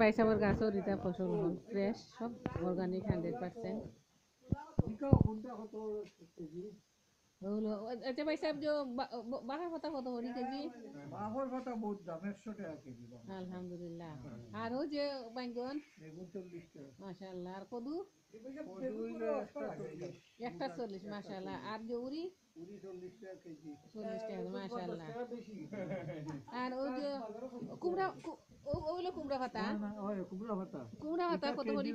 ভাই সাহেবের গাছও দিতা ফসল হল ফ্রেশ সব অর্গানিক 100%। হলো আচ্ছা ভাই সাহেব যে বাহার পাতা কত করে কেজি? বাহার পাতা বহুত দাম, 100 টাকা কেজি। আলহামদুলিল্লাহ। আর ও যে বাইগন বেগুন 40 টাকা মাশাআল্লাহ। আর কদু একটা 40 মাশাআল্লাহ। আর যে উরি 40 টাকা কেজি 40 টাকা মাশাআল্লাহ। আর ও যে কুমড়া ওইলো কুমড়া পাতা কুমড়া পাতা কত করে?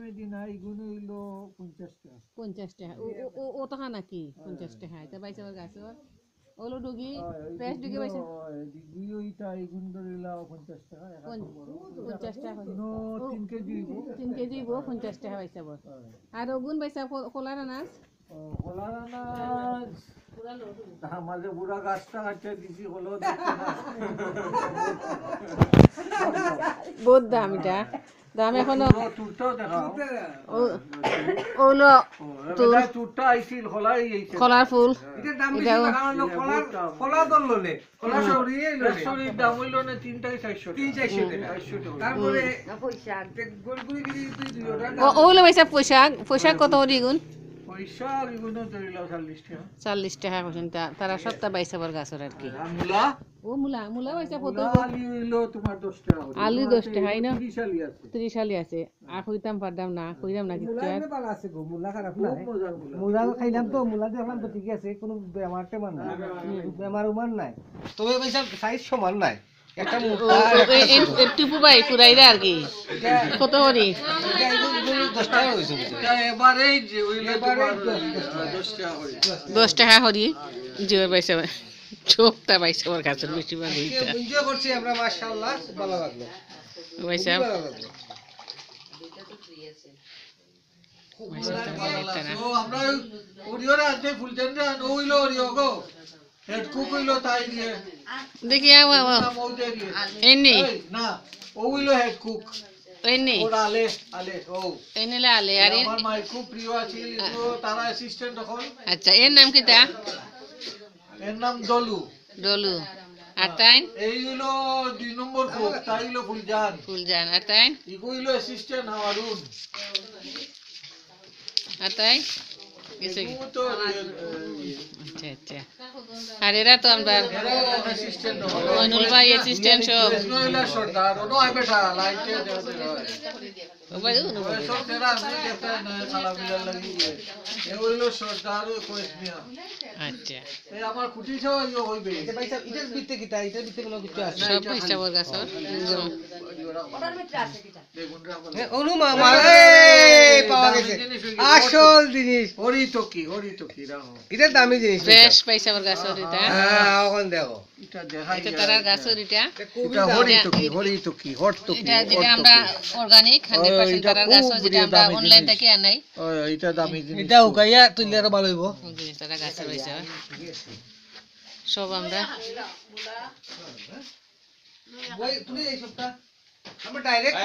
এগুলো হইলো 50 টাকা 50 টাকা। ও টাকা নাকি 50 টাকা? এটা বাইসা গাছ ওলো ডুগি ফ্রেশ ডুগি বাইসা দুই ওইটা এগুলো ধরিলা 50 টাকা 50 টাকা 3 কেজি 3 কেজি গো 50 টাকা বাইসা বল। আর ওগুন বাইসা কোলার আনাস কলার আনাজ আমাদের বুড়া গাছটা কাটতে দিছি হলো বহুত দাম এটা দাম এখনো তুরটাও দেখাও ওলো তুরটা আইছিল খলাই আইছে কলার ফুল এটার দাম বেশি লাগানো কলা দল ললে কলা সরিয়ে ললে সরির দাম হইল না 3 টাকা 400 টাকা তারপরে পয়সা গোলগুলি কি তুই দিও না ওলো বাইসা পোশাক কত করে গুণ? পয়সা এগুলো ধরিলাও 40 টাকা 40 টাকা কইছেন তারা সবটা বাইসা বর গাছর আর কি। মূলা ও মুলা বাইসা কত? আলু হইলো তোমার 10 টাকা আলু 10 টাকা না 30 আলি আছে 30 আলি আছে। আর কইতাম পারদাম না কইরাম না কিছু আর ভালো আছে গো, মুলা খারাপ না। মজার মুলা খাইলাম তো, মুলা দেখলাম তো ঠিক আছে, কোনো বেমার টেমার নাই, বেমার উমার নাই, তবে পয়সা সাইজ সমান নাই, একটা মোটা টুপু ভাই পুরাইরা আর কি কত করি? 10 টাকা হইছে এবারে যে হইলো তোমার 10 টাকা করে 10 টাকা করি জোর বাইসা চোখটা বাইসা বর গাছের বেশি ভাগ হইতা এনজয় করছি আমরা, মাশাআল্লাহ, ভালো লাগলো বাইসা ভালো লাগলো। ও আমরা ওরিওরা আছে ফুলতেন না হইলো ওরিও গো হেড কুক হইলো তাই দিয়ে দেখি আও মৌতে দিয়ে এনে না ও হইলো হেড কুক এনে ওরা আলে ও এনে আলে আর আমার মাই খুব প্রিয় ছিল তো তারা অ্যাসিস্ট্যান্ট তখন। আচ্ছা এর নাম কিটা? এর নাম দলু ডলু। আর তাই এই হইলো 2 নম্বর কুক, তাই হইলো ফুলজান। আর তাই ইগো হইলো অ্যাসিস্ট্যান্ট হাওয়ারুন। আর তাই কিছু ও তো আচ্ছা আচ্ছা। আর এরা তো আমরা অ্যাসিস্ট্যান্ট মইনুল ভাই অ্যাসিস্ট্যান্ট সব নইলা সর্দার ও নয় বেটা লাইটে দেওয়া ও ভাই উনো ওই সব তেরা আমি দেখতে না সালা মিলার লাগি এ হইলো সর্দার ও কোয়েস মিয়া। আচ্ছা এই আমার কুটি ছাও ইও হইবে এটা ভাই সাহেব, এটার ভিতরে কিটা, এটার ভিতরে কোনো কিছু আছে? সব পয়সা বর গাছর বেগুন রা অনু মামা পাওয়া গেছে আসল জিনিস, হরি তো কি রাখো এটার দামি জিনিস, ফ্রেশ পয়সা বর গাছর এটা। হ্যাঁ ওখান দেখো, এটা দেখাই এটা তারার গাছর এটা এটা হরি তো কি হট তো কি এটা যেটা আমরা অর্গানিক 100% তারার গাছর যেটা আমরা অনলাইন থেকে আনাই এটা দামি জিনিস এটা উগাইয়া তুইলে আরো ভালো হইব। তারা গাছের পয়সা সব আমরা বই তুমি এই সপ্তাহ আমরা ডাইরেক্ট